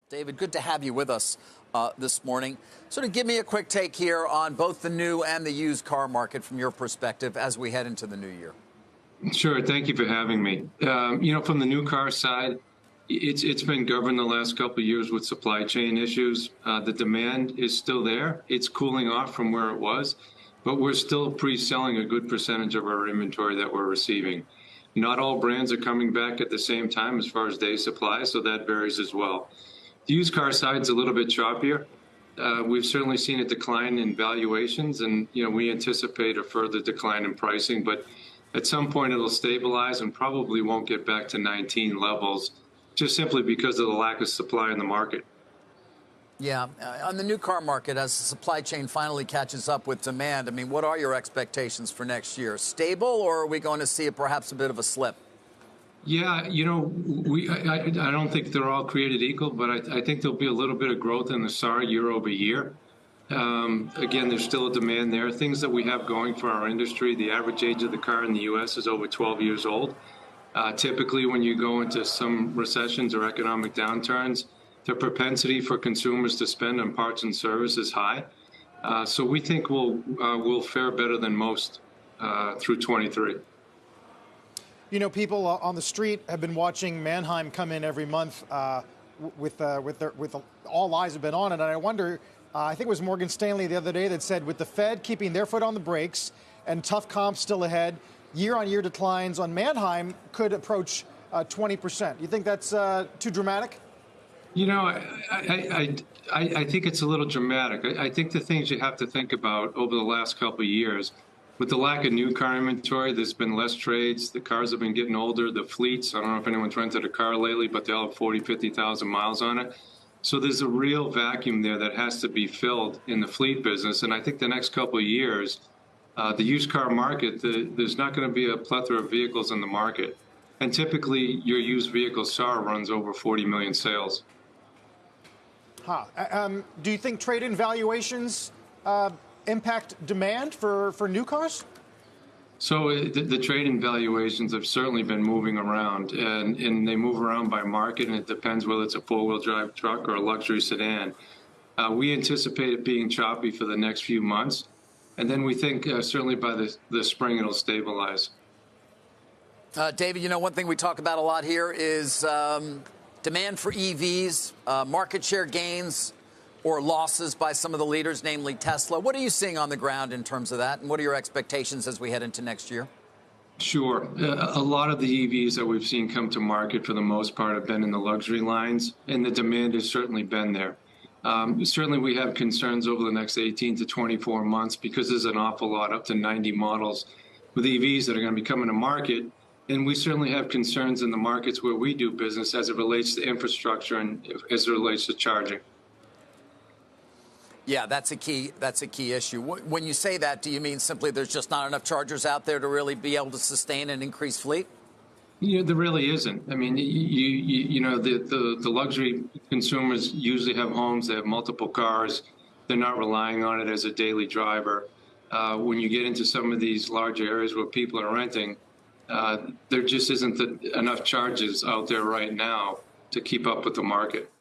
David, good to have you with us this morning. Sort of give me a quick take here on both the new and the used car market from your perspective as we head into the new year. Sure. Thank you for having me. From the new car side, it's been governed the last couple of years with supply chain issues. The demand is still there. It's cooling off from where it was, but we're still pre-selling a good percentage of our inventory that we're receiving. Not all brands are coming back at the same time as far as day supply, so that varies as well. The used car side is a little bit choppier. We've certainly seen a decline in valuations, and we anticipate a further decline in pricing, but at some point it'll stabilize and probably won't get back to 19 levels, just simply because of the lack of supply in the market. Yeah, on the new car market, as the supply chain finally catches up with demand, I mean, what are your expectations for next year? Stable, or are we going to see perhaps a bit of a slip? Yeah, I don't think they're all created equal, but I think there'll be a little bit of growth in the SAR year over year. Again, there's still a demand there. Things that we have going for our industry, the average age of the car in the U.S. is over 12 years old. Typically, when you go into some recessions or economic downturns, the propensity for consumers to spend on parts and service is high. So we think we'll fare better than most through 23. People on the street have been watching Manheim come in every month with all eyes have been on it. And I wonder, I think it was Morgan Stanley the other day that said with the Fed keeping their foot on the brakes and tough comps still ahead, year-on-year declines on Manheim could approach 20%. You think that's too dramatic? I think it's a little dramatic. I think the things you have to think about over the last couple of years, with the lack of new car inventory, there's been less trades. The cars have been getting older. The fleets, I don't know if anyone's rented a car lately, but they all have 40, 50,000 miles on it. So there's a real vacuum there that has to be filled in the fleet business. And I think the next couple of years, the used car market, there's not going to be a plethora of vehicles in the market. And typically, your used vehicle SAR runs over 40 million sales. Do you think trade-in valuations impact demand for new cars? So the trade-in valuations have certainly been moving around, and they move around by market, and it depends whether it's a four-wheel drive truck or a luxury sedan. We anticipate it being choppy for the next few months, and then we think certainly by the spring it'll stabilize. David, one thing we talk about a lot here is demand for EVs, market share gains or losses by some of the leaders, namely Tesla. What are you seeing on the ground in terms of that? And what are your expectations as we head into next year? Sure. A lot of the EVs that we've seen come to market for the most part have been in the luxury lines, and the demand has certainly been there. Certainly we have concerns over the next 18 to 24 months because there's an awful lot, up to 90 models with EVs that are going to be coming to market. And we certainly have concerns in the markets where we do business as it relates to infrastructure and as it relates to charging. Yeah, that's a key issue. When you say that, do you mean simply there's just not enough chargers out there to really be able to sustain an increased fleet? There really isn't. I mean, the luxury consumers usually have homes, they have multiple cars. They're not relying on it as a daily driver. When you get into some of these larger areas where people are renting, there just isn't enough charges out there right now to keep up with the market.